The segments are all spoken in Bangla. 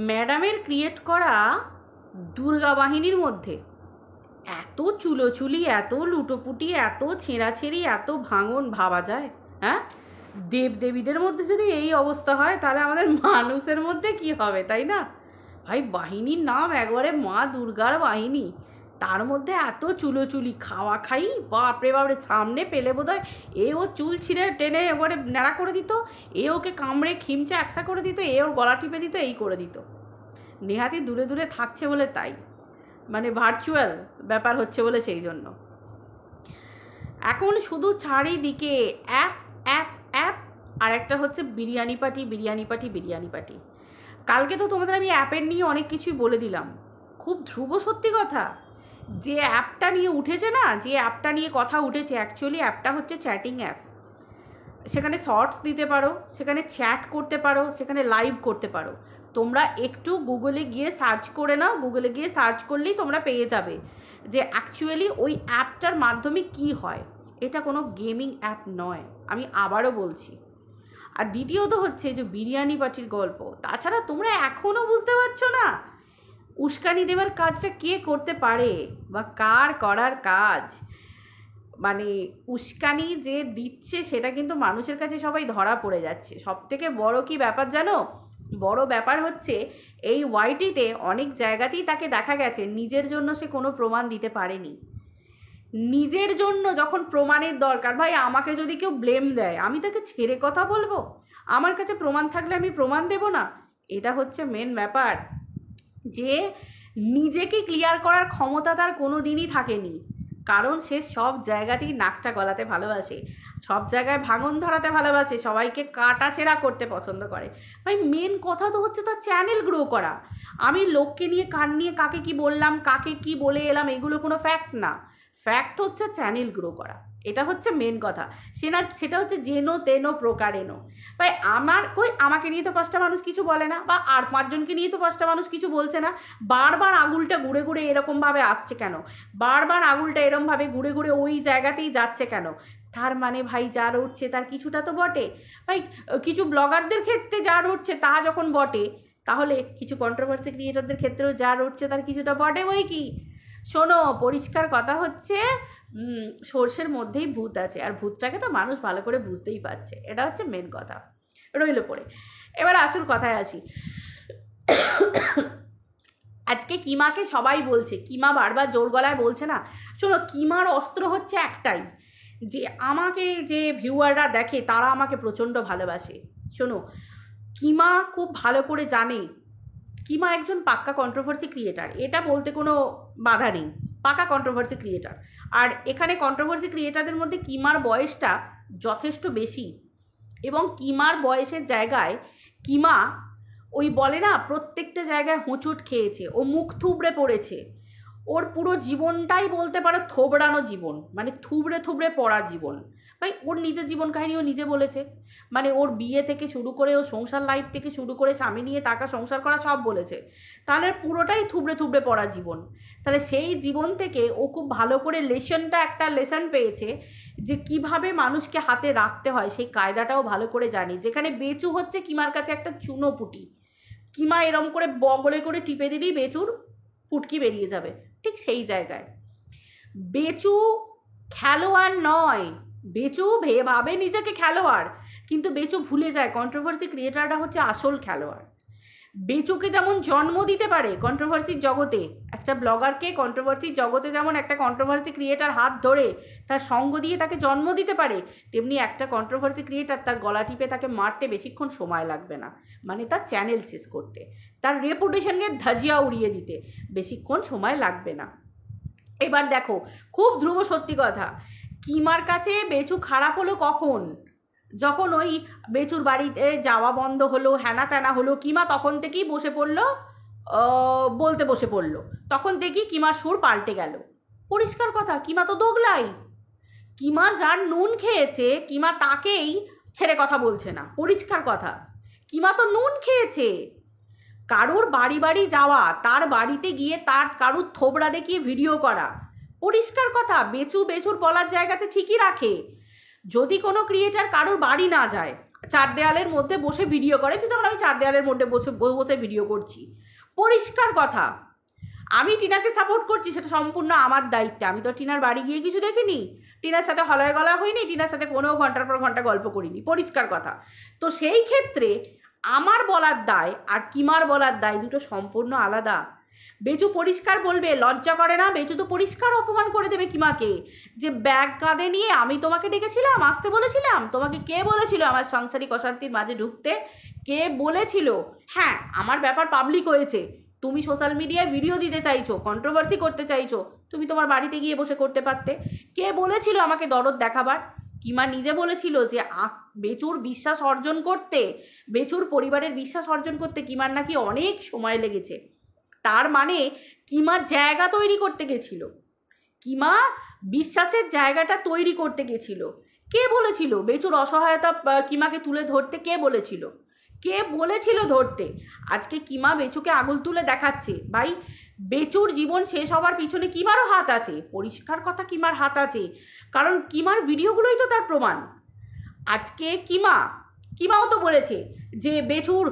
ম্যাডামের ক্রিয়েট করা দুর্গা বাহিনীর মধ্যে এত চুলোচুলি, এত লুটোপুটি, এত ছেঁড়াছেঁড়ি, এত ভাঙন ভাবা যায়? হ্যাঁ, দেবদেবীদের মধ্যে যদি এই অবস্থা হয় তাহলে আমাদের মানুষের মধ্যে কি হবে, তাই না? ভাই, বাহিনীর নাম একবারে মা দুর্গার বাহিনী, তার মধ্যে এত চুলোচুলি, খাওয়া খাই, বাপরে বাপরে, সামনে পেলে বোধ হয় এ ওর চুল ছিঁড়ে টেনে এবারে ন্যাড়া করে দিত, এ ওকে কামড়ে খিমচে একসা করে দিত, এ ওর গলা টিপে দিত, এই করে দিত। নেহাতি দূরে দূরে থাকছে বলে তাই, মানে ভার্চুয়াল ব্যাপার হচ্ছে বলে সেই জন্য। এখন শুধু চারিদিকে অ্যাপ অ্যাপ অ্যাপ, আর একটা হচ্ছে biryani party, biryani party, biryani party. কালকে তো তোমাদের আমি অ্যাপের নিয়ে অনেক কিছুই বলে দিলাম। খুব ধ্রুব সত্যি কথা, যে অ্যাপটা নিয়ে উঠেছে না, যে অ্যাপটা নিয়ে কথা উঠেছে, অ্যাকচুয়ালি অ্যাপটা হচ্ছে চ্যাটিং অ্যাপ। সেখানে শর্টস দিতে পারো, সেখানে চ্যাট করতে পারো, সেখানে লাইভ করতে পারো। তোমরা একটু গুগলে গিয়ে সার্চ করে নাও, গুগলে গিয়ে সার্চ করলেই তোমরা পেয়ে যাবে যে অ্যাকচুয়ালি ওই অ্যাপটার মাধ্যমে কি হয়। এটা কোনো গেমিং অ্যাপ নয়, আমি আবারও বলছি। আর দ্বিতীয়ত হচ্ছে যে বিরিয়ানি পার্টির গল্প। তাছাড়া তোমরা এখনও বুঝতে পারছো না উস্কানি দেওয়ার কাজটা কে করতে পারে বা কার করার কাজ। মানে উস্কানি যে দিচ্ছে সেটা কিন্তু মানুষের কাছে সবাই ধরা পড়ে যাচ্ছে। সব থেকে বড় কি ব্যাপার জানো? বড় ব্যাপার হচ্ছে এই ওয়াইটিতে অনেক জায়গাতেই তাকে দেখা গেছে নিজের জন্য সে কোনো প্রমাণ দিতে পারেনি। নিজের জন্য যখন প্রমাণের দরকার, ভাই আমাকে যদি কেউ ব্লেম দেয় আমি তাকে ছেড়ে কথা বলবো? আমার কাছে প্রমাণ থাকলে আমি প্রমাণ দেব না? এটা হচ্ছে মেন ব্যাপার, যে নিজেকে ক্লিয়ার করার ক্ষমতা তার কোনো দিনই থাকেনি। কারণ সে সব জায়গাতেই নাকটা গলাতে ভালোবাসে, সব জায়গায় ভাঙন ধরাতে ভালোবাসে, সবাইকে কাটাছেঁড়া করতে পছন্দ করে। ভাই মেন কথা তো হচ্ছে তার চ্যানেল গ্রো করা। আমি লোককে নিয়ে কান নিয়ে কাকে কি বললাম, কাকে কি বলে এলাম, এগুলো কোনো ফ্যাক্ট না। ফ্যাক্ট হচ্ছে চ্যানেল গ্রো করা, এটা হচ্ছে মেন কথা। সেটা হচ্ছে যেনো তেনো প্রকারেনো। ভাই আমাকে নিয়ে তো 5টা মানুষ কিছু বলে না, বা আর 5জনকে নিয়ে তো 5টা মানুষ কিছু বলছে না। বারবার আঙুলটা ঘুরে ঘুরে এরকমভাবে আসছে কেন? বারবার আঙুলটা এরমভাবে ঘুরে ঘুরে ওই জায়গাতেই যাচ্ছে কেন? তার মানে ভাই যার উঠছে তার কিছুটা তো বটে। ভাই কিছু ব্লগারদের ক্ষেত্রে যার উঠছে তা যখন বটে, তাহলে কিছু কন্ট্রোভার্সি ক্রিয়েটারদের ক্ষেত্রেও যার উঠছে তার কিছুটা বটে বই কি। শোনো, পরিষ্কার কথা হচ্ছে সর্ষের মধ্যেই ভূত আছে, আর ভূতটাকে তো মানুষ ভালো করে বুঝতেই পারছে। এটা হচ্ছে মেন কথা, রইল পড়ে। এবার আসল কথায় আসি। আজকে কিমাকে সবাই বলছে, কিমা বারবার জোর গলায় বলছে না। শোনো, কিমার অস্ত্র হচ্ছে একটাই, যে আমাকে যে ভিউয়াররা দেখে তারা আমাকে প্রচণ্ড ভালোবাসে। শোনো, কিমা খুব ভালো করে জানে কিমা একজন পাক্কা কন্ট্রোভার্সি ক্রিয়েটার, এটা বলতে কোনো বাধা নেই, পাক্কা কন্ট্রোভার্সি ক্রিয়েটার। আর এখানে কন্ট্রোভার্সি ক্রিয়েটারদের মধ্যে কিমার বয়সটা যথেষ্ট বেশি, এবং কিমার বয়সের জায়গায় কিমা ওই বলে না প্রত্যেকটা জায়গায় হোঁচট খেয়েছে, ও মুখ থুবড়ে পড়েছে। ওর পুরো জীবনটাই বলতে পারো থোবড়ানো জীবন, মানে থুবড়ে থুবড়ে পড়া জীবন। ভাই ওর নিজের জীবন কাহিনী ও নিজে বলেছে, মানে ওর বিয়ে থেকে শুরু করে ও সংসার লাইফ থেকে শুরু করে স্বামী নিয়ে টাকা সংসার করা সব বলেছে। তাহলে পুরোটাই থুবড়ে থুবড়ে পড়া জীবন। তাহলে সেই জীবন থেকে ও খুব ভালো করে একটা লেসন পেয়েছে, যে কিভাবে মানুষকে হাতে রাখতে হয় সেই কায়দাটাও ভালো করে জানি। যেখানে বেচু হচ্ছে কিমার কাছে একটা চুনোপুটি, কিমা এরম করে বগলে করে টিপে দিলেই বেচুর ফুটকি বেরিয়ে যাবে, ঠিক সেই জায়গায় বেচু খেলোয়াড় নয়। বেচু ভাবে নিজেকে খেলোয়াড়, কিন্তু বেচু ভুলে যায় কন্ট্রোভার্সি ক্রিয়েটারটা হচ্ছে আসল খেলোয়াড়। বেচুকে যেমন জন্ম দিতে পারে কন্ট্রোভার্সির জগতে, একটা ব্লগারকে কন্ট্রোভার্সির জগতে যেমন একটা কন্ট্রোভার্সি ক্রিয়েটার হাত ধরে তার সঙ্গ দিয়ে তাকে জন্ম দিতে পারে, তেমনি একটা কন্ট্রোভার্সি ক্রিয়েটার তার গলা টিপে তাকে মারতে বেশিক্ষণ সময় লাগবে না, মানে তার চ্যানেল শেষ করতে, তার রেপুটেশনকে ধাজিয়া উড়িয়ে দিতে বেশিক্ষণ সময় লাগবে না। এবার দেখো, খুব ধ্রুব সত্যি কথা, কিমার কাছে বেচু খারাপ হলো কখন? যখন ওই বেচুর বাড়িতে যাওয়া বন্ধ হলো, হ্যানা ত্যানা হলো, কিমা তখন থেকেই বলতে বসে পড়লো, তখন থেকেই কিমার সুর পাল্টে গেল। পরিষ্কার কথা, কিমা তো দোগলাই। কিমা যার নুন খেয়েছে কিমা তাকেই ছেড়ে কথা বলছে না, পরিষ্কার কথা। কিমা তো নুন খেয়েছে। কারুর বাড়ি বাড়ি যাওয়া, তার বাড়িতে গিয়ে তার কারুর থোবড়া দেখিয়ে ভিডিও করা, পরিষ্কার কথা। বেচুর বলার জায়গাতে ঠিকই রাখে। যদি কোনো ক্রিয়েটার কারুর বাড়ি না যায়, চার দেয়ালের মধ্যে বসে ভিডিও করে, যে যখন আমি চার দেয়ালের মধ্যে বসে ভিডিও করছি। পরিষ্কার কথা, আমি টিনাকে সাপোর্ট করছি, সেটা সম্পূর্ণ আমার দায়িত্ব। আমি তো টিনার বাড়ি গিয়ে কিছু দেখিনি, টিনার সাথে হলয় গলা হয়নি, টিনার সাথে ফোনেও ঘন্টার পর ঘন্টা গল্প করিনি, পরিষ্কার কথা। তো সেই ক্ষেত্রে আমার বলার দায় আর কিমার বলার দায় দুটো সম্পূর্ণ আলাদা। বেচু পরিষ্কার বলবে, লজ্জা করে না? বেচু তো পরিষ্কার অপমান করে দেবে কিমাকে, যে ব্যাগ কাঁধে নিয়ে আমি তোমাকে ডেকেছিলাম, আসতে বলেছিলাম, তোমাকে কে বলেছিল আমার সাংসারিক অশান্তির মাঝে ঢুকতে? কে বলেছিল? হ্যাঁ, আমার ব্যাপার পাবলিক হয়েছে, তুমি সোশ্যাল মিডিয়ায় ভিডিও দিতে চাইছো, কন্ট্রোভার্সি করতে চাইছো, তুমি তোমার বাড়িতে গিয়ে বসে করতে পারতে। কে বলেছিল আমাকে দরদ দেখাবার? কিমা নিজে বলেছিল যে বেচুর বিশ্বাস অর্জন করতে, বেচুর পরিবারের বিশ্বাস অর্জন করতে কিমার নাকি অনেক সময় লেগেছে। তার মানে কিমা জায়গা তৈরি করতে গেছিল, কিমা বিশ্বাসের জায়গাটা তৈরি করতে গেছিল। কে বলেছিল বেচুর অসহায়তা কিমাকে তুলে ধরতে? কে বলেছিল? কে বলেছিল ধরতে? আজকে কিমা বেচুকে আঙুল তুলে দেখাচ্ছে। ভাই, বেচুর জীবন শেষ হওয়ার পিছনে কিমারও হাত আছে, পরিষ্কার কথা, কিমার হাত আছে, কারণ কিমার ভিডিওগুলোই তো তার প্রমাণ। আজকে কিমাও তো বলেছে যে বেচুর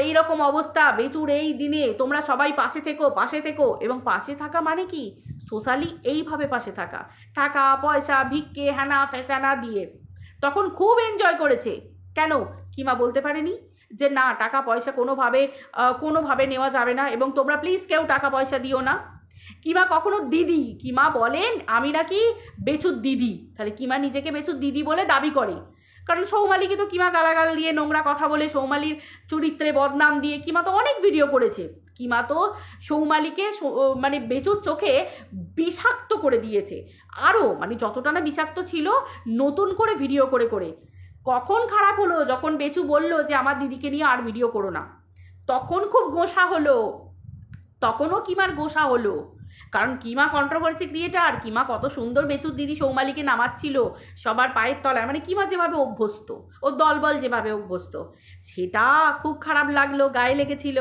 এইরকম অবস্থা, বেচুর এই দিনে তোমরা সবাই পাশে থেকো। এবং পাশে থাকা মানে কি? সোশ্যালি এইভাবে পাশে থাকা, টাকা পয়সা ভিক্ষে হ্যানা ফেসানা দিয়ে। তখন খুব এনজয় করেছে। কেন কিমা বলতে পারেনি যে না, টাকা পয়সা কোনোভাবে নেওয়া যাবে না, এবং তোমরা প্লিজ কেউ টাকা পয়সা দিও না? কিমা কখনো দিদি, কিমা বলেন আমি নাকি বেচুর দিদি, তাহলে কিমা নিজেকে বেচুর দিদি বলে দাবি করে। কারণ সৌমালিকে তো কিমা গালাগাল দিয়ে, নোংরা কথা বলে, সৌমালির চরিত্রে বদনাম দিয়ে কিমা তো অনেক ভিডিও করেছে। কিমা তো সৌমালিকে মানে বেচুর চোখে বিষাক্ত করে দিয়েছে, আরও মানে যতটা না বিষাক্ত ছিল, নতুন করে ভিডিও করে করে। কখন খারাপ হলো? যখন বেচু বলল যে আমার দিদিকে নিয়ে আর ভিডিও করো না, তখন খুব গোসা হলো, তখনও কিমার গোসা হলো। কারণ কিমা কন্ট্রোভার্সি ক্রিয়েটার, কিমা কত সুন্দর বেচুর দিদি সৌমালিকে নামাচ্ছিল সবার পায়ের তলায়, মানে কিমা যেভাবে অভ্যস্ত, ও দলবল যেভাবে অভ্যস্ত, সেটা খুব খারাপ লাগলো, গায়ে লেগেছিল।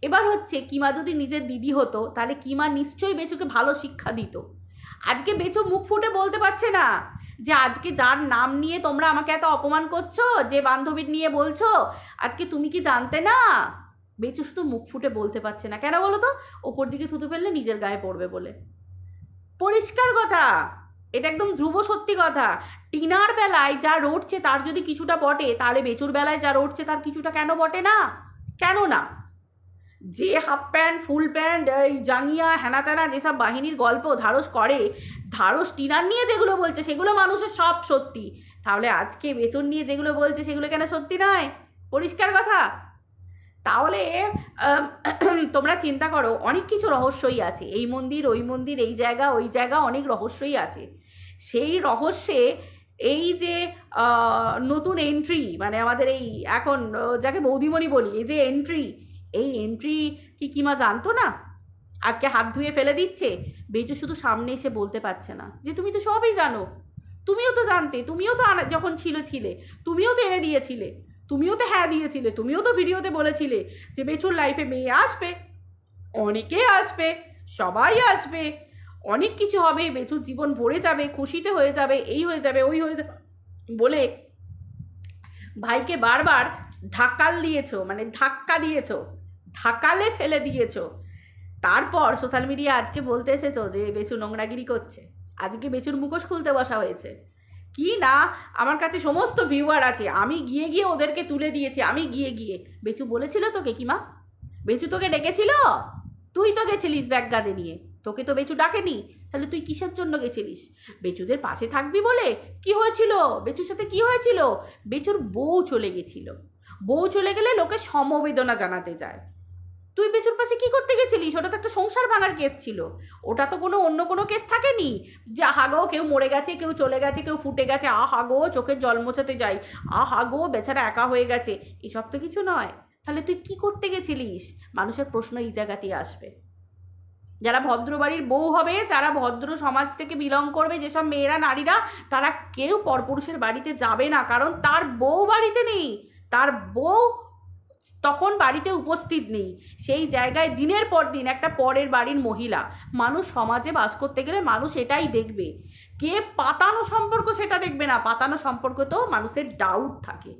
এবার হচ্ছে কিমা যদি নিজের দিদি হতো, তাহলে কিমা নিশ্চয়ই বেচুকে ভালো শিক্ষা দিত। আজকে বেচু মুখ ফুটে বলতে পারছে না যে আজকে যার নাম নিয়ে তোমরা আমাকে এত অপমান করছো, যে বান্ধবীর নিয়ে বলছো, আজকে তুমি কি জানতে না? বেচু শুধু মুখ ফুটে বলতে পারছে না, কেন বলো তো? ওপর দিকে থুতু ফেললে নিজের গায়ে পড়বে বলে। পরিষ্কার কথা, এটা একদম ধ্রুব সত্যি কথা। টিনার বেলায় যা রটছে তার যদি কিছুটা বটে, তাহলে বেচুর বেলায় যা রটছে তার কিছুটা কেন বটে না? কেন না? যে হাফ প্যান্ট ফুল প্যান্ট এই জাঙ্গিয়া হ্যানা ত্যানা যেসব বাহিনীর গল্প ধারস টিনার নিয়ে যেগুলো বলছে সেগুলো মানুষের সব সত্যি, তাহলে আজকে বেচুর নিয়ে যেগুলো বলছে সেগুলো কেন সত্যি নয়? পরিষ্কার কথা। তাহলে তোমরা চিন্তা করো, অনেক কিছু রহস্যই আছে, এই মন্দির ওই মন্দির, এই জায়গা ওই জায়গা, অনেক রহস্যই আছে। সেই রহস্যে এই যে নতুন এন্ট্রি, মানে আমাদের এই এখন যাকে বৌদিমণি বলি, এই যে এন্ট্রি কি কিমা জানতো না? আজকে হাত ধুয়ে ফেলে দিচ্ছে। বেচু শুধু সামনে এসে বলতে পারছে না যে তুমি তো সবই জানো, তুমিও তো জানতে, তুমিও তো যখন ছিলে তুমিও তো এনে দিয়েছিলে, তুমিও তো হ্যাঁ দিয়েছিলে, তুমিও তো ভিডিওতে বলেছিলে যে বেচুর লাইফে মেয়ে আসবে, অনেকে আসবে, সবাই আসবে, অনেক কিছু হবে, বেচুর জীবন ভরে যাবে, খুশিতে হয়ে যাবে, এই হয়ে যাবে ওই হয়ে যাবে বলে ভাইকে বারবার ধাক্কা দিয়েছো, ধাক্কালে ফেলে দিয়েছো। তারপর সোশ্যাল মিডিয়া আজকে বলতে এসেছো যে বেচু নোংরাগিরি করছে। আজকে বেচুর মুখোশ খুলতে বসা হয়েছে। কি না, আমার কাছে সমস্ত ভিউয়ার আছে, আমি গিয়ে ওদেরকে তুলে দিয়েছি, আমি গিয়ে। বেচু বলেছিল তোকে কিমা? বেচু তোকে ডেকেছিল? তুই তো গেছিলিস ব্যাগ গাদে নিয়ে, তোকে তো বেচু ডাকেনি, তাহলে তুই কিসের জন্য গেছিলিস? বেচুদের পাশে থাকবি বলে? কি হয়েছিল বেচুর সাথে? কি হয়েছিল? বেচুর বউ চলে গেছিল, বউ চলে গেলে লোকে সমবেদনা জানাতে যায়। তুই বেচুর পাশে কি করতে গেছিলিস? ওটা তো একটা সংসার ভাঙার কেস ছিল, ওটা তো অন্য কোনো কেস থাকেনি যে আহাগো কেউ মরে গেছে, কেউ চলে গেছে, কেউ ফুটে গেছে, আহাগো চোখের জল মোছাতে যাই, আহাগো বেচারা একা হয়ে গেছে, এসব তো কিছু নয়। তাহলে তুই কি করতে গেছিলিস? মানুষের প্রশ্ন এই জায়গাতেই আসবে। যারা ভদ্র বাড়ির বউ হবে, যারা ভদ্র সমাজ থেকে বিলং করবে, যেসব মেয়েরা নারীরা, তারা কেউ পরপুরুষের বাড়িতে যাবে না, কারণ তার বউ বাড়িতে নেই, তার বউ তখন বাড়িতে উপস্থিত নেই। সেই জায়গায় দিনের পর দিন একটা পরের বাড়ির মহিলা। মানুষ সমাজে বাস করতে গেলে মানুষ এটাই দেখবে, কে পাতানো সম্পর্ক সেটা দেখবে না, পাতানো সম্পর্ক তো মানুষের ডাউট থাকে,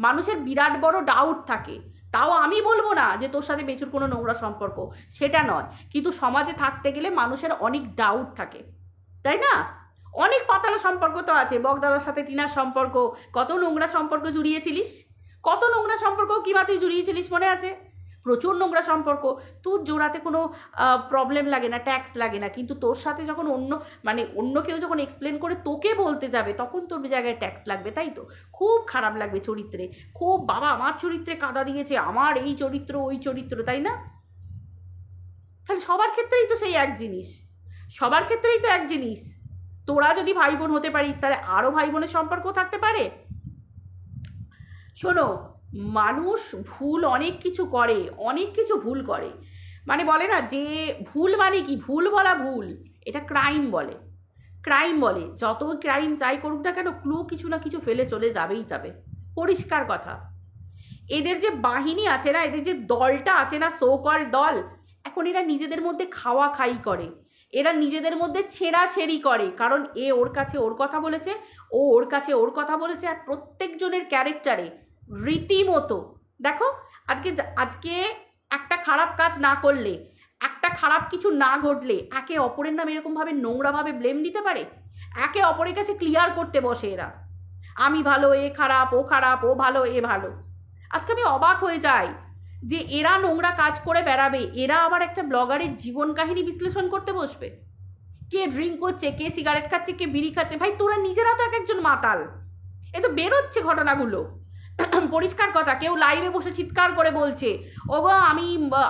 মানুষের বিরাট বড় ডাউট থাকে। তাও আমি বলবো না যে তোর সাথে বেচুর কোনো নোংরা সম্পর্ক, সেটা নয়, কিন্তু সমাজে থাকতে গেলে মানুষের অনেক ডাউট থাকে, তাই না? অনেক পাতালো সম্পর্ক তো আছে, বগদাদার সাথে টিনার সম্পর্ক, কত নোংরা সম্পর্ক জুড়িয়েছিলিস, কত নোংরা সম্পর্ক কিবা তুই জুড়িয়েছিলিস, মনে আছে? প্রচুর নোংরা সম্পর্ক। তোর জোড়াতে কোনো প্রবলেম লাগে না, ট্যাক্স লাগে না, কিন্তু তোর সাথে যখন অন্য কেউ যখন এক্সপ্লেন করে তোকে বলতে যাবে, তখন তোর জায়গায় ট্যাক্স লাগবে, তাই তো? খুব খারাপ লাগবে চরিত্রে, খুব বাবা আমার চরিত্রে কাদা দিয়েছে, আমার এই চরিত্র ওই চরিত্র, তাই না? তাহলে সবার ক্ষেত্রেই তো সেই এক জিনিস, সবার ক্ষেত্রেই তো এক জিনিস। তোরা যদি ভাই বোন হতে পারিস, তাহলে আরও ভাই বোনের সম্পর্ক থাকতে পারে। শোনো, মানুষ ভুল অনেক কিছু করে, অনেক কিছু ভুল করে, মানে বলে না যে ভুল মানে কি, ভুল বলা ভুল, এটা ক্রাইম বলে, ক্রাইম বলে। যত ক্রাইম যাই করুক না কেন, ক্লু কিছু না কিছু ফেলে চলে যাবেই যাবে, পরিষ্কার কথা। এদের যে বাহিনী আছে না, এদের যে দলটা আছে না, সো কল দল, এখন এরা নিজেদের মধ্যে খাওয়া খাই করে, এরা নিজেদের মধ্যে ছেঁড়াছেড়ি করে, কারণ এ ওর কাছে ওর কথা বলেছে, ও ওর কাছে ওর কথা বলেছে, আর প্রত্যেকজনের ক্যারেক্টারে রীতিমতো দেখো, আজকে একটা খারাপ কাজ না করলে, একটা খারাপ কিছু না ঘটলে, একে অপরের নামে এরকমভাবে নোংরাভাবে ব্লেম দিতে পারে, একে অপরের কাছে ক্লিয়ার করতে বসে এরা, আমি ভালো এ খারাপ, ও খারাপ, ও ভালো এ ভালো। আজকে আমি অবাক হয়ে যাই যে এরা নোংরা কাজ করে বেড়াবে, এরা আবার একটা ব্লগারের জীবন কাহিনী বিশ্লেষণ করতে বসবে, কে ড্রিঙ্ক করছে, কে সিগারেট খাচ্ছে, কে বিড়ি খাচ্ছে। ভাই তোরা নিজেরা তো এক একজন মাতাল, এ তো বেরোচ্ছে ঘটনাগুলো, পরিষ্কার কথা। কেউ লাইভে বসে চিৎকার করে বলছে, ও গো আমি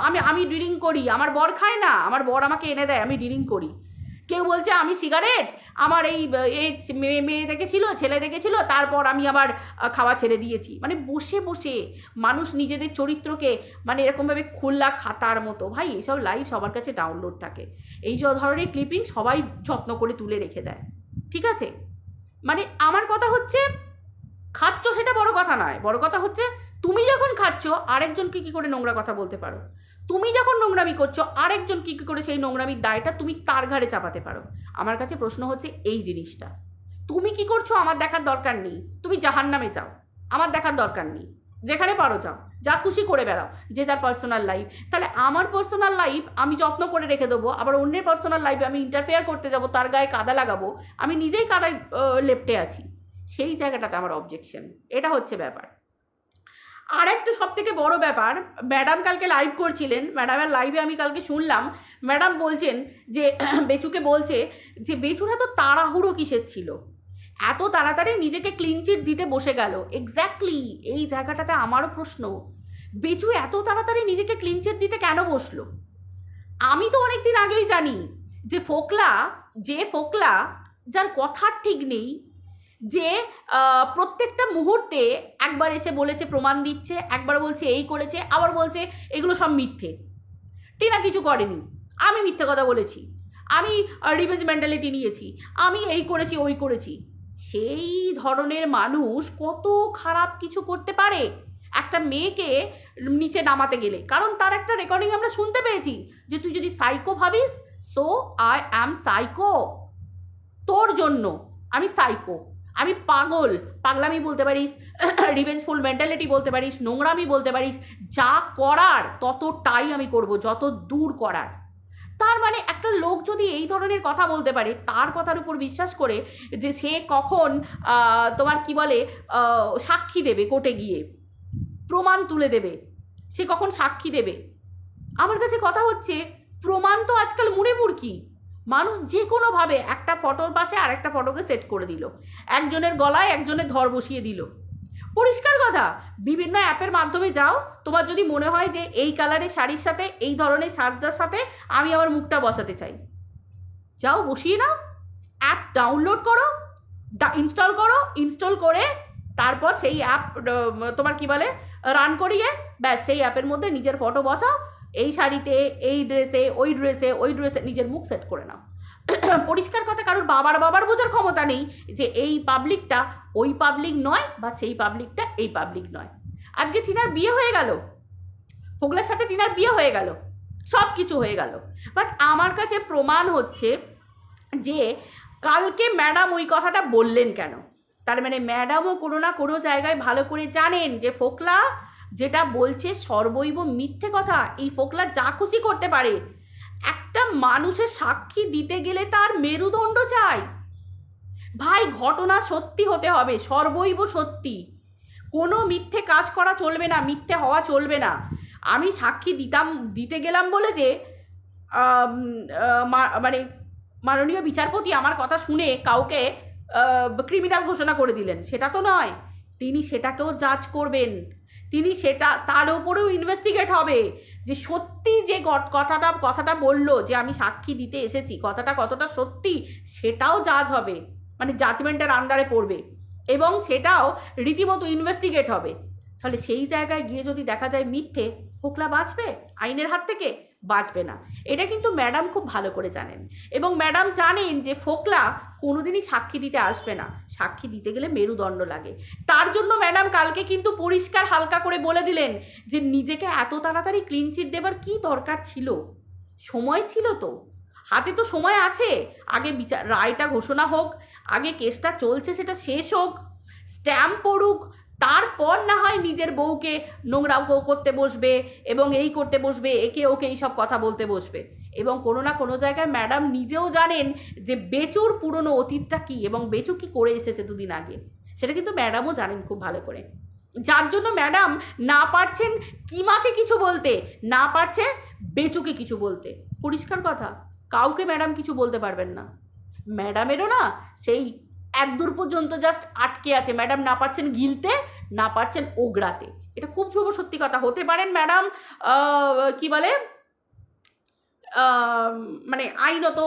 আমি আমি ড্রিঙ্ক করি, আমার বর খায় না, আমার বর আমাকে এনে দেয়, আমি ড্রিঙ্ক করি। কেউ বলছে আমি সিগারেট, আমার এই মেয়ে দেখেছিল, ছেলে দেখেছিল, তারপর আমি আবার খাওয়া ছেড়ে দিয়েছি। মানে বসে বসে মানুষ নিজেদের চরিত্রকে মানে এরকমভাবে খোলা খাতার মতো, ভাই এইসব লাইভ সবার কাছে ডাউনলোড থাকে, এই যে ধরনের ক্লিপিং সবাই যত্ন করে তুলে রেখে দেয়, ঠিক আছে? মানে আমার কথা হচ্ছে, খাচ্ছ সেটা বড় কথা নয়, বড় কথা হচ্ছে তুমি যখন খাচ্ছ আরেকজনকে কি করে নোংরা কথা বলতে পারো, তুমি যখন নোংরামি করছো আরেকজন কি করে সেই নোংরামির দায়টা তুমি তার ঘাড়ে চাপাতে পারো। আমার কাছে প্রশ্ন হচ্ছে এই জিনিসটা, তুমি কি করছো আমার দেখার দরকার নেই, তুমি জাহান্নামে যাও, আমার দেখার দরকার নেই, যেখানে পারো যাও, যা খুশি করে বেড়াও, যে যার পার্সোনাল লাইফ। তাহলে আমার পার্সোনাল লাইফ আমি যত্ন করে রেখে দেবো, আবার অন্যের পার্সোনাল লাইফে আমি ইন্টারফেয়ার করতে যাবো, তার গায়ে কাদা লাগাবো, আমি নিজেই কাদায় লেপ্টে আছি, সেই জায়গাটাতে আমার অবজেকশন। এটা হচ্ছে ব্যাপার। আর একটা সব থেকে বড় ব্যাপার, ম্যাডাম কালকে লাইভ করছিলেন, ম্যাডামের লাইভে আমি কালকে শুনলাম, ম্যাডাম বলছেন যে বেচুকে বলছে যে বেচুর এত তাড়াহুড়ো কিসের ছিল, এত তাড়াতাড়ি নিজেকে ক্লিন চিট দিতে বসে গেল। এক্স্যাক্টলি এই জায়গাটাতে আমারও প্রশ্ন, বেচু এত তাড়াতাড়ি নিজেকে ক্লিন চিট দিতে কেন বসলো? আমি তো অনেকদিন আগেই জানি যে ফোকলা, যার কথার ঠিক নেই, যে প্রত্যেকটা মুহূর্তে একবার এসে বলেছে প্রমাণ দিচ্ছে, একবার বলছে এই করেছে, আবার বলছে এগুলো সব মিথ্যে, টিনা কিছু করেনি, আমি মিথ্যে কথা বলেছি, আমি রিভেঞ্জ মেন্টালিটি নিয়েছি, আমি এই করেছি ওই করেছি। সেই ধরনের মানুষ কত খারাপ কিছু করতে পারে একটা মেয়েকে নিচে নামাতে গেলে, কারণ তার একটা রেকর্ডিং আমরা শুনতে পেয়েছি যে তুই যদি সাইকো ভাবিস, সো আই অ্যাম সাইকো, তোর জন্য আমি সাইকো, আমি পাগল, পাগলামি বলতে পারিস, রিভেঞ্জফুল মেন্টালিটি বলতে পারিস, নোংরামি বলতে পারিস, যা করার ততটাই আমি করব, যত দূর করার। তার মানে একটা লোক যদি এই ধরনের কথা বলতে পারে, তার কথার উপর বিশ্বাস করে যে সে কখন তোমার কি বলে সাক্ষী দেবে, কোর্টে গিয়ে প্রমাণ তুলে দেবে, সে কখন সাক্ষী দেবে। আমার কাছে কথা হচ্ছে, প্রমাণ তো আজকাল মুড়ে মুড়কি, মানুষ যে কোনোভাবে একটা ফটোর পাশে আর একটা ফটোকে সেট করে দিল, একজনের গলায় একজনের ধর বসিয়ে দিল। পরিষ্কার কথা, বিভিন্ন অ্যাপের মাধ্যমে যাও, তোমার যদি মনে হয় যে এই কালারের শাড়ির সাথে এই ধরনের সাজটার সাথে আমি আমার মুখটা বসাতে চাই, যাও বসিয়ে নাও, অ্যাপ ডাউনলোড করো, ইনস্টল করে তারপর সেই অ্যাপ তোমার কি বলে রান করিয়ে ব্যাস সেই অ্যাপের মধ্যে নিজের ফটো বসাও, এই শাড়িতে এই ড্রেসে ওই ড্রেসে নিজের মুখ সেট করে নাও। পরিষ্কার কথা, কারোর বাবার বোঝার ক্ষমতা নেই যে এই পাবলিকটা ওই পাবলিক নয়, বা সেই পাবলিকটা এই পাবলিক নয়। আজকে টিনার বিয়ে হয়ে গেল, ফোকলার সাথে টিনার বিয়ে হয়ে গেল, সব কিছু হয়ে গেল, বাট আমার কাছে প্রমাণ হচ্ছে যে কালকে ম্যাডাম ওই কথাটা বললেন কেন। তার মানে ম্যাডামও কোনো না কোনো জায়গায় ভালো করে জানেন যে ফোকলা যেটা বলছে সর্বৈব মিথ্যে কথা। এই ফোকলা যা খুশি করতে পারে। একটা মানুষের সাক্ষী দিতে গেলে তার মেরুদণ্ড চাই ভাই, ঘটনা সত্যি হতে হবে, সর্বৈব সত্যি। কোনো মিথ্যে কাজ করা চলবে না, মিথ্যে হওয়া চলবে না। আমি সাক্ষী দিতে গেলাম বলে যে মানে মাননীয় বিচারপতি আমার কথা শুনে কাউকে ক্রিমিনাল ঘোষণা করে দিলেন, সেটা তো নয়। তিনি সেটাকেও জাজ করবেন, তিনি সেটা তার উপরেও ইনভেস্টিগেট হবে যে সত্যি যে কথাটা বললো যে আমি সাক্ষী দিতে এসেছি, কথাটা কতটা সত্যি সেটাও জাজ হবে, মানে জাজমেন্টের আন্ডারে পড়বে এবং সেটাও রীতিমতো ইনভেস্টিগেট হবে। তাহলে সেই জায়গায় গিয়ে যদি দেখা যায় মিথ্যে, ফোকলা বাঁচবে আইনের হাত থেকে? বাঁচবে না। এটা কিন্তু ম্যাডাম খুব ভালো করে জানেন এবং ম্যাডাম জানেন যে ফোকলা কোনোদিনই সাক্ষী দিতে আসবে না, সাক্ষী দিতে গেলে মেরুদণ্ড লাগে। তার জন্য ম্যাডাম কালকে কিন্তু পরিষ্কার হালকা করে বলে দিলেন যে নিজেকে এত তাড়াতাড়ি ক্লিন চিট দেবার কি দরকার ছিল, সময় ছিল তো, হাতে তো সময় আছে। আগে বিচার রায়টা ঘোষণা হোক, আগে কেসটা চলছে সেটা শেষ হোক, স্ট্যাম্প পড়ুক, তারপর না হয় নিজের বউকে নোংরা করতে বসবে এবং এই করতে বসবে, একে ওকে এইসব কথা বলতে বসবে। এবং কোনো না কোনো জায়গায় ম্যাডাম নিজেও জানেন যে বেচুর পুরনো অতীতটা কী এবং বেচু কী করে এসেছে দুদিন আগে, সেটা কিন্তু ম্যাডামও জানেন খুব ভালো করে। যার জন্য ম্যাডাম না পারছেন কিমাকে কিছু বলতে, না পারছে বেচুকে কিছু বলতে। পরিষ্কার কথা, কাউকে ম্যাডাম কিছু বলতে পারবেন না। ম্যাডামেরও না সেই একদূর পর্যন্ত জাস্ট আটকে আছে, ম্যাডাম না পারছেন গিলতে, না পারছেন ওগড়াতে। এটা খুব ধ্রুব সত্যি কথা। হতে পারেন ম্যাডাম কি বলে মানে আইনত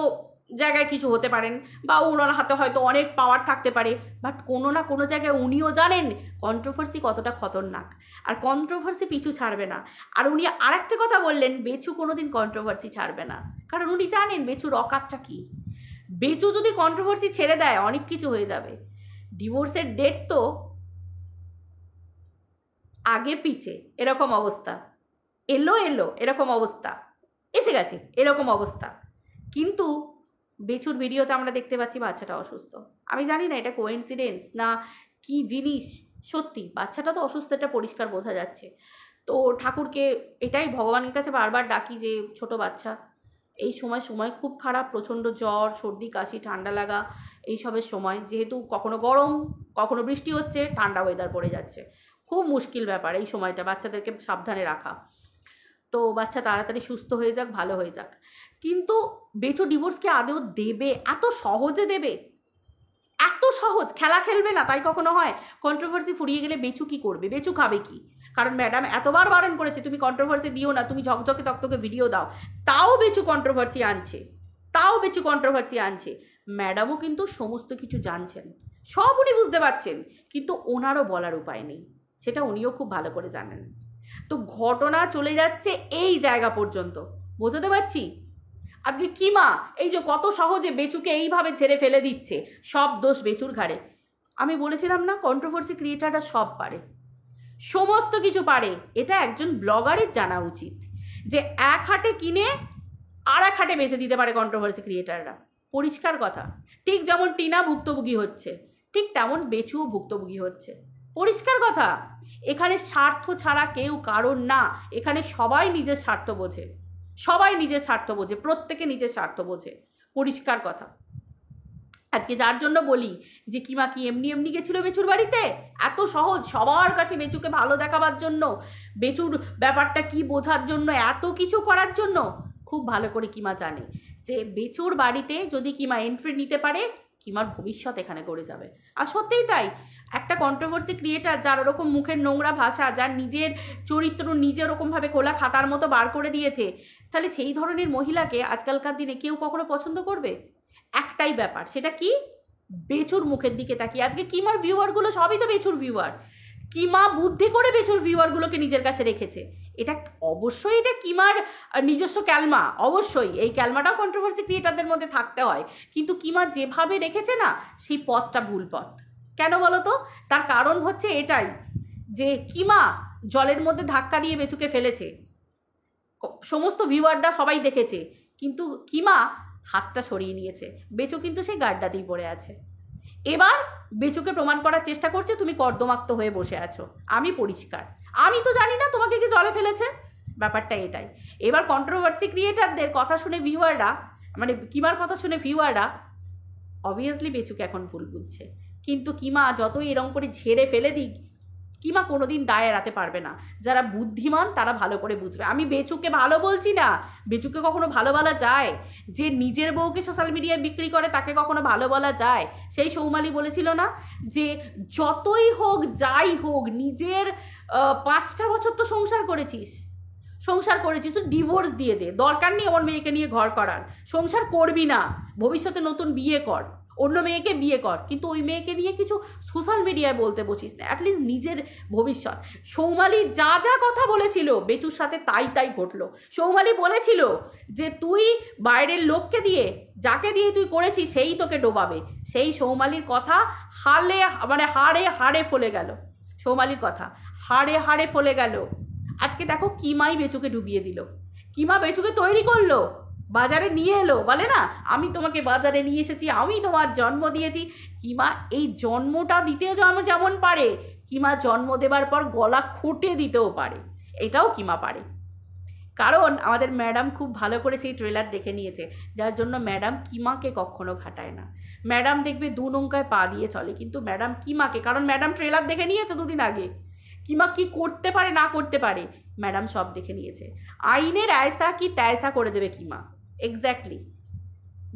জায়গায় কিছু হতে পারেন বা ওনার হাতে হয়তো অনেক পাওয়ার থাকতে পারে, বাট কোনো না কোনো জায়গায় উনিও জানেন কন্ট্রোভার্সি কতটা খতরনাক, আর কন্ট্রোভার্সি পিছু ছাড়বে না। আর উনি আরেকটা কথা বললেন, বেচু কোনোদিন কন্ট্রোভার্সি ছাড়বে না, কারণ উনি জানেন বেচুর অকাতটা কী। বেচু যদি কন্ট্রোভার্সি ছেড়ে দেয় অনেক কিছু হয়ে যাবে। ডিভোর্সের ডেট তো আগে পিছে এরকম অবস্থা, এলো এরকম অবস্থা, এসে গেছে এরকম অবস্থা। কিন্তু বেচুর ভিডিওতে আমরা দেখতে পাচ্ছি বাচ্চাটা অসুস্থ। আমি জানি না এটা কোইন্সিডেন্স না কি জিনিস, সত্যি বাচ্চাটা তো অসুস্থ, এটা পরিষ্কার বোঝা যাচ্ছে। তো ঠাকুরকে এটাই ভগবানের কাছে বারবার ডাকি যে ছোট বাচ্চা, এই সময় খুব খারাপ, প্রচণ্ড জ্বর, সর্দি, কাশি, ঠান্ডা লাগা এইসবের সময়, যেহেতু কখনো গরম কখনো বৃষ্টি হচ্ছে, ঠান্ডা ওয়েদার পড়ে যাচ্ছে, খুব মুশকিল ব্যাপার এই সময়টা বাচ্চাদেরকে সাবধানে রাখা। তো বাচ্চা তাড়াতাড়ি সুস্থ হয়ে যাক, ভালো হয়ে যাক। কিন্তু বেচু ডিভোর্সকে আদেও দেবে? এত সহজে দেবে? এত সহজ খেলা খেলবে না? তাই কখনো হয়? কন্ট্রোভার্সি ফুরিয়ে গেলে বেচু কি করবে? বেচু খাবে কি? কারণ ম্যাডাম এতবার বারণ করেছে তুমি কন্ট্রোভার্সি দিও না, তুমি ঝকঝকে তকতকে ভিডিও দাও, তাও বেচু কন্ট্রোভার্সি আনছে। ম্যাডামও কিন্তু সমস্ত কিছু জানছেন, সব উনি বুঝতে পারছেন, কিন্তু ওনারও বলার উপায় নেই, সেটা উনিও খুব ভালো করে জানেন। তো ঘটনা চলে যাচ্ছে এই জায়গা পর্যন্ত, বোঝাতে পারছি? আজকে কিমা এই যে কত সহজে বেচুকে এইভাবে ছেড়ে ফেলে দিচ্ছে, সব দোষ বেচুর ঘাড়ে। আমি বলেছিলাম না কন্ট্রোভার্সি ক্রিয়েটাররা সব পারে, সমস্ত কিছু পারে। এটা একজন ব্লগারের জানা উচিত যে এক হাটে কিনে আর এক হাটে বেচে দিতে পারে কন্ট্রোভার্সি ক্রিয়েটাররা, পরিষ্কার কথা। ঠিক যেমন টিনা ভুক্তভোগী হচ্ছে, ঠিক তেমন বেচুও ভুক্তভোগী হচ্ছে, পরিষ্কার কথা। এখানে স্বার্থ ছাড়া কেউ কারণ না, এখানে সবাই নিজের স্বার্থ বোঝে, প্রত্যেকে নিজের স্বার্থ বোঝে, পরিষ্কার কথা। আজকে যার জন্য বলি যে কিমা কি এমনি গেছিল বেচুর বাড়িতে? এত সহজ, সবার কাছে বেচুকে ভালো দেখাবার জন্য, বেচুর ব্যাপারটা কি বোঝার জন্য, এত কিছু করার জন্য। খুব ভালো করে কিমা জানে যে বেচুর বাড়িতে যদি কিমা এন্ট্রি নিতে পারে, কিমার ভবিষ্যৎ এখানে গড়ে যাবে। আর সত্যিই তাই, একটা কন্ট্রোভার্সি ক্রিয়েটার যার ওরকম মুখের নোংরা ভাষা, যার নিজের চরিত্র নিজে ওরকমভাবে খোলা খাতার মতো বার করে দিয়েছে, তাহলে সেই ধরনের মহিলাকে আজকালকার দিনে কেউ কখনো পছন্দ করবে? একটাই ব্যাপার, সেটা কি? বেচুর মুখের দিকে তাকিয়ে। আজকে কিমার ভিউয়ারগুলো সবই তো বেচুর ভিউয়ার। কিমা বুদ্ধি করে বেচুর ভিউয়ারগুলোকে নিজের কাছে রেখেছে। এটা অবশ্যই এটা কিমার নিজস্ব ক্যালমা, অবশ্যই এই ক্যালমাটাও কন্ট্রোভার্সি ক্রিয়েটারদের মধ্যে থাকতে হয়, কিন্তু কিমা যেভাবে রেখেছে না, সেই পথটা ভুল পথ। কেন বলো তো? তার কারণ হচ্ছে এটাই যে কিমা জলের মধ্যে ধাক্কা দিয়ে বেচুকে ফেলেছে, সমস্ত ভিউয়াররা সবাই দেখেছে, কিন্তু কিমা হাতটা সরিয়ে নিয়েছে, বেচু কিন্তু সেই গাড্ডাতেই পড়ে আছে। এবার বেচুকে প্রমাণ করার চেষ্টা করছে তুমি কর্দমাক্ত হয়ে বসে আছো, আমি পরিষ্কার, আমি তো জানি না তোমাকে কি জলে ফেলেছে, ব্যাপারটা এটাই। এবার কন্ট্রোভার্সি ক্রিয়েটারদের কথা শুনে ভিউয়াররা, মানে কিমার কথা শুনে ভিউয়াররা অবভিয়াসলি বেচুকে এখন ভুল বুঝছে, কিন্তু কিমা যতই এরম করে ঝেড়ে ফেলে দিক, কিমা কোনোদিন দায় এড়াতে পারবে না। যারা বুদ্ধিমান তারা ভালো করে বুঝবে। আমি বেচুকে ভালো বলছি না, বেচুকে কখনো ভালো বলা যায়? যে নিজের বউকে সোশ্যাল মিডিয়ায় বিক্রি করে তাকে কখনো ভালো বলা যায়? সেই সৌমালি বলেছিল না যে যতই হোক যাই হোক নিজের 5টা বছর তো সংসার করেছিস, তো ডিভোর্স দিয়ে দে, দরকার নেই আমার মেয়েকে নিয়ে ঘর করার, সংসার করবি না, ভবিষ্যতে নতুন বিয়ে কর, অন্য মেয়েকে বিয়ে কর, কিন্তু ওই মেয়েকে নিয়ে কিছু সোশ্যাল মিডিয়ায় বলতে বসিস না, অ্যাটলিস্ট নিজের ভবিষ্যৎ। সৌমালি যা যা কথা বলেছিল বেচুর সাথে তাই তাই ঘটলো। সৌমালি বলেছিল যে তুই বাইরের লোককে দিয়ে, যাকে দিয়ে তুই করেছিস সেই তোকে ডোবাবে, সেই সৌমালির কথা হাড়ে হাড়ে ফলে গেল, সৌমালির কথা হাড়ে হাড়ে ফলে গেল। আজকে দেখো কিমাই বেচুকে ডুবিয়ে দিল, কিমা বেচুকে তৈরি করলো, বাজারে নিয়ে এলো, বলে না আমি তোমাকে বাজারে নিয়ে এসেছি, আমি তোমার জন্ম দিয়েছি। কিমা এই জন্মটা দিতে যেমন পারে, কিমা জন্ম দেবার পর গলা খুঁটে দিতেও পারে, এটাও কিমা পারে। কারণ আমাদের ম্যাডাম খুব ভালো করে সেই ট্রেলার দেখে নিয়েছে, যার জন্য ম্যাডাম কিমাকে কখনো ঘাটায় না। ম্যাডাম দেখবে 2 নৌকায় পা দিয়ে চলে, কিন্তু ম্যাডাম কিমাকে, কারণ ম্যাডাম ট্রেলার দেখে নিয়েছে 2 দিন আগে, কিমা কি করতে পারে না করতে পারে ম্যাডাম সব দেখে নিয়েছে। আইনের আয়সা কি ত্যায়সা করে দেবে কিমা, এক্স্যাক্টলি,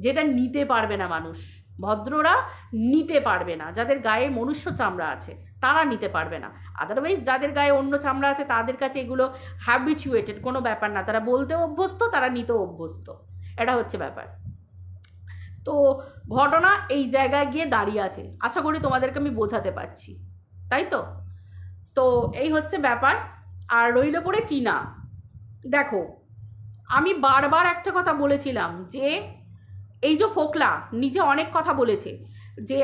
যেটা নিতে পারবে না মানুষ, ভদ্ররা নিতে পারবে না, যাদের গায়ে মনুষ্য চামড়া আছে তারা নিতে পারবে না। আদারওয়াইজ যাদের গায়ে অন্য চামড়া আছে তাদের কাছে এগুলো হ্যাবিচুয়েটেড, কোনো ব্যাপার না, তারা বলতেও অভ্যস্ত, তারা নিতেও অভ্যস্ত, এটা হচ্ছে ব্যাপার। তো ঘটনা এই জায়গায় গিয়ে দাঁড়িয়ে আছে, আশা করি তোমাদেরকে আমি বোঝাতে পারছি, তাই তো? তো এই হচ্ছে ব্যাপার। আর রইল পড়ে টিনা। দেখো আমি বারবার একটা কথা বলেছিলাম যে এই যে ফোকলা নিজে অনেক কথা বলেছে যে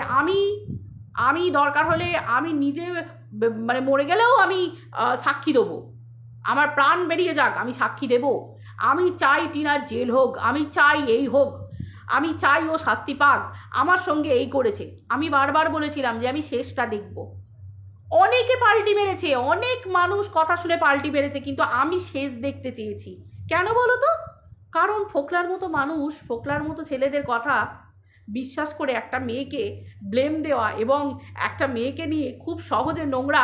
আমি দরকার হলে আমি নিজে মানে মরে গেলেও আমি সাক্ষী দেবো, আমার প্রাণ বেরিয়ে যাক আমি সাক্ষী দেব, আমি চাই টিনার জেল হোক, আমি চাই এই হোক, আমি চাই ও শাস্তি পাক, আমার সঙ্গে এই করেছে। আমি বারবার বলেছিলাম যে আমি শেষটা দেখব। অনেকে পাল্টি মেরেছে, অনেক মানুষ কথা শুনে পাল্টি মেরেছে, কিন্তু আমি শেষ দেখতে চেয়েছি। কেন বলো তো? কারণ ফোকলার মতো মানুষ, ফোকলার মতো ছেলেদের কথা বিশ্বাস করে একটা মেয়েকে ব্লেম দেওয়া এবং একটা মেয়েকে নিয়ে খুব সহজে নোংরা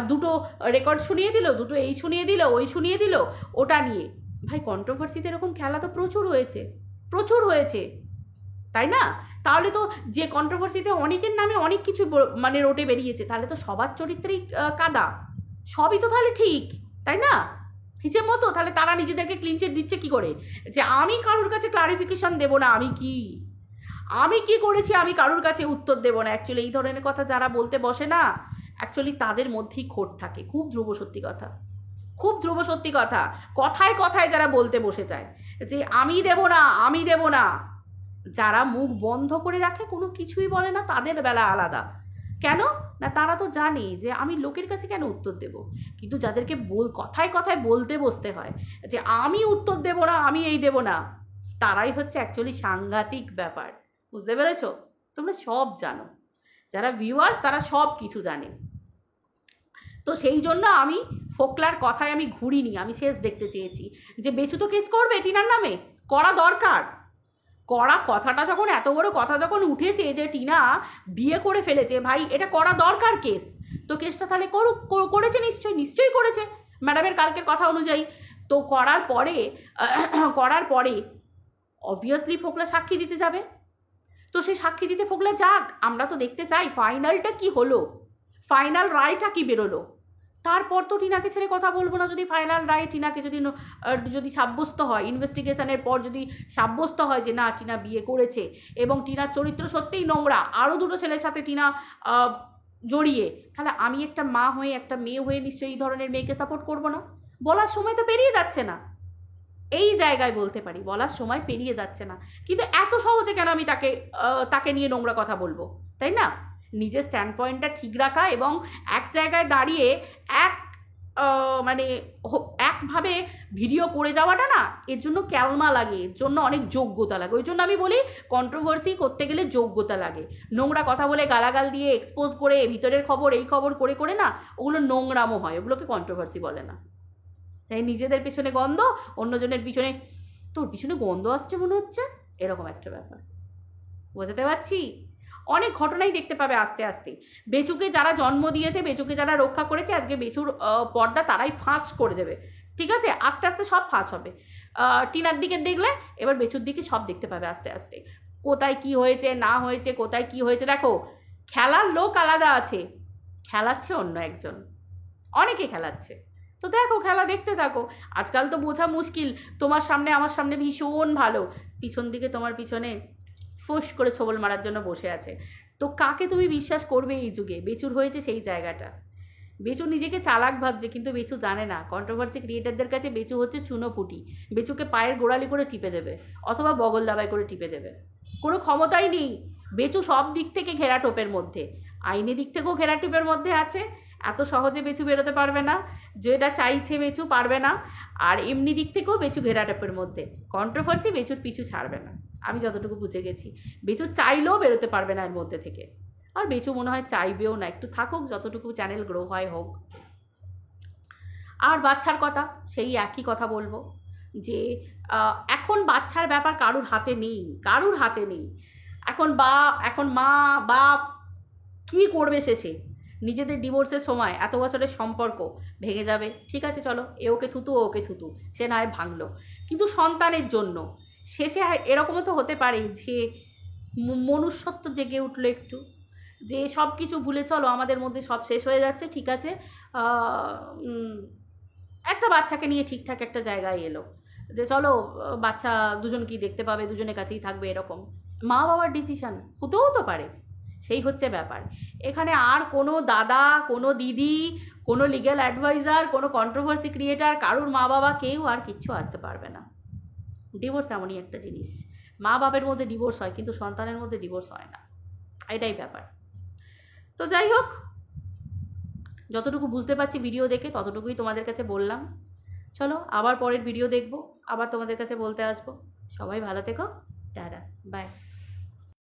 2টো রেকর্ড শুনিয়ে দিল, 2টো এই শুনিয়ে দিল, ওই শুনিয়ে দিল, ওটা নিয়ে ভাই কন্ট্রোভার্সিতে এরকম খেলা তো প্রচুর হয়েছে, তাই না? তাহলে তো যে কন্ট্রোভার্সিতে অনেকের নামে অনেক কিছু মানে রোটে বেরিয়েছে, তাহলে তো সবার চরিত্রেই কাদা, সবই তো তাহলে ঠিক, তাই না? হিসেব মতো তাহলে তারা নিজেদেরকে ক্লিনচিট দিচ্ছে কি করে? যে আমি কারোর কাছে ক্লারিফিকেশন দেবো না, আমি কি করেছি আমি কারোর কাছে উত্তর দেবো না। অ্যাকচুয়ালি এই ধরনের কথা যারা বলতে বসে না, অ্যাকচুয়ালি তাদের মধ্যেই খোট থাকে। খুব ধ্রুব সত্যি কথা, কথায় কথায় যারা বলতে বসে যায় যে আমি দেব না, যারা মুখ বন্ধ করে রাখে, কোনো কিছুই বলে না, তাদের বেলা আলাদা। কেন না? তারা তো জানে যে আমি লোকের কাছে কেন উত্তর দেব। কিন্তু যাদেরকে কথায় কথায় বলতে বসতে হয় যে আমি উত্তর দেব না, আমি এই দেব না, তারাই হচ্ছে অ্যাকচুয়ালি সাংঘাতিক ব্যাপার। বুঝতে পেরেছো? তোমরা সব জানো, যারা ভিউয়ার্স তারা সব কিছু জানে। তো সেই জন্য আমি ফোকলার কথায় আমি ঘুরিনি, আমি শেষ দেখতে চেয়েছি যে বেচু তো কেস করবে টিনার নামে, করা দরকার, করা কথাটা যখন এত বড় কথা যখন উঠেছে যে টিনা বিয়ে করে ফেলেছে, ভাই এটা করা দরকার কেস। তো কেসটা তাহলে করেছে, নিশ্চয়ই করেছে ম্যাডামের কালকের কথা অনুযায়ী। তো করার পরে অবভিয়াসলি ফোকলা সাক্ষী দিতে যাবে। তো সেই সাক্ষী দিতে ফোকলা যাক, আমরা তো দেখতে চাই ফাইনালটা কি হলো, ফাইনাল রায়টা কি বেরোলো। তারপর তো টিনাকে ছেড়ে কথা বলবো না। যদি ফাইনাল রায় টিনাকে যদি সাব্যস্ত হয়, ইনভেস্টিগেশনের পর যদি সাব্যস্ত হয় যে না টিনা বিয়ে করেছে এবং টিনার চরিত্র সত্যিই নোংরা, আরও 2টো ছেলের সাথে টিনা জড়িয়ে, তাহলে আমি একটা মা হয়ে, একটা মেয়ে হয়ে নিশ্চয়ই এই ধরনের মেয়েকে সাপোর্ট করবো না। বলার সময় তো পেরিয়ে যাচ্ছে না, এই জায়গায় বলতে পারি বলার সময় পেরিয়ে যাচ্ছে না, কিন্তু এত সহজে কেন আমি তাকে নিয়ে নোংরা কথা বলবো, তাই না? নিজের স্ট্যান্ড পয়েন্টটা ঠিক রাখা এবং এক জায়গায় দাঁড়িয়ে মানে একভাবে ভিডিও করে যাওয়াটা না, এর জন্য ক্যালমা লাগে, এর জন্য অনেক যোগ্যতা লাগে। ওই জন্য আমি বলি কন্ট্রোভার্সি করতে গেলে যোগ্যতা লাগে। নোংরা কথা বলে গালাগাল দিয়ে এক্সপোজ করে ভিতরের খবর এই খবর করে করে না, ওগুলো নোংরামো হয়, ওগুলোকে কন্ট্রোভার্সি বলে না। তাই নিজেদের পিছনে গন্ধ, অন্যজনের পিছনে, তোর পিছনে গন্ধ আসছে মনে হচ্ছে, এরকম একটা ব্যাপার। বোঝাতে পারছি? অনেক ঘটনাই দেখতে পাবে আস্তে আস্তে। বেচুকে যারা জন্ম দিয়েছে, বেচুকে যারা রক্ষা করেছে, আজকে বেচুর পর্দা তারাই ফাঁস করে দেবে। ঠিক আছে, আস্তে আস্তে সব ফাঁস হবে। টিনার দিকে দেখলে এবার বেচুর দিকে সব দেখতে পাবে আস্তে আস্তে, কোথায় কি হয়েছে না হয়েছে, কোথায় কি হয়েছে। দেখো, খেলার লোক আলাদা আছে, খেলাচ্ছে অন্য একজন, অনেকে খেলাচ্ছে। তো দেখো, খেলা দেখতে থাকো। আজকাল তো বোঝা মুশকিল, তোমার সামনে আমার সামনে ভীষণ ভালো, পিছন দিকে তোমার পিছনে ফোঁস করে ছোবল মারার জন্য বসে আছে। তো কাকে তুমি বিশ্বাস করবে এই যুগে? বেচুর হয়েছে সেই জায়গাটা। বেচু নিজেকে চালাক ভাবছে, কিন্তু বেচু জানে না কন্ট্রোভার্সি ক্রিয়েটারদের কাছে বেচু হচ্ছে চুনোপুটি। বেচুকে পায়ের গোড়ালি করে টিপে দেবে, অথবা বগল দাবাই করে টিপে দেবে। কোনো ক্ষমতাই নেই। বেচু সব দিক থেকে ঘেরা টোপের মধ্যে, আইনি দিক থেকেও ঘেরা টোপের মধ্যে আছে। এত সহজে বেচু বেরোতে পারবে না, যেটা চাইছে বেচু পারবে না। আর এমনি দিক থেকেও বেচু ঘেরা টোপের মধ্যে। কন্ট্রোভার্সি বেচুর পিছু ছাড়বে না, আমি যতটুকু বুঝে গেছি। বেচু চাইলেও বেরোতে পারবে না এর মধ্যে থেকে, আর বেচু মনে হয় চাইবেও না। একটু থাকুক, যতটুকু চ্যানেল গ্রো হয় হোক। আর বাচ্চার কথা, সেই একই কথা বলবো যে এখন বাচ্চার ব্যাপার কারুর হাতে নেই, কারুর হাতে নেই। এখন মা বাপ কী করবে শেষে? নিজেদের ডিভোর্সের সময় এত বছরের সম্পর্ক ভেঙে যাবে, ঠিক আছে চলো, এ ওকে থুতু ও ওকে থুতু, সে না হয় ভাঙলো, কিন্তু সন্তানের জন্য শেষে এরকমও তো হতে পারে যে মনুষ্যত্ব জেগে উঠলো একটু, যে সব কিছু ভুলে চলো আমাদের মধ্যে সব শেষ হয়ে যাচ্ছে, ঠিক আছে, একটা বাচ্চাকে নিয়ে ঠিকঠাক একটা জায়গায় এলো, যে চলো বাচ্চা দুজনকেই দেখতে পাবে, দুজনের কাছেই থাকবে, এরকম মা বাবার ডিসিশান হতেও তো পারে। সেই হচ্ছে ব্যাপার। এখানে আর কোনো দাদা, কোনো দিদি, কোনো লিগ্যাল অ্যাডভাইজার, কোনো কন্ট্রোভার্সি ক্রিয়েটার, কারুর মা বাবা কেউ আর কিচ্ছু আসতে পারবে না। ডিভোর্স এমনই একটা জিনিস, মা বাবার মধ্যে ডিভোর্স হয় কিন্তু সন্তানের মধ্যে ডিভোর্স হয় না, এটাই ব্যাপার। তো যাই হোক, যতটুকু বুঝতে পারছি ভিডিও দেখে ততটুকুই তোমাদের কাছে বললাম। চলো আবার পরের ভিডিও দেখবো, আবার তোমাদের কাছে বলতে আসবো। সবাই ভালো থেকো, টাটা, বাই।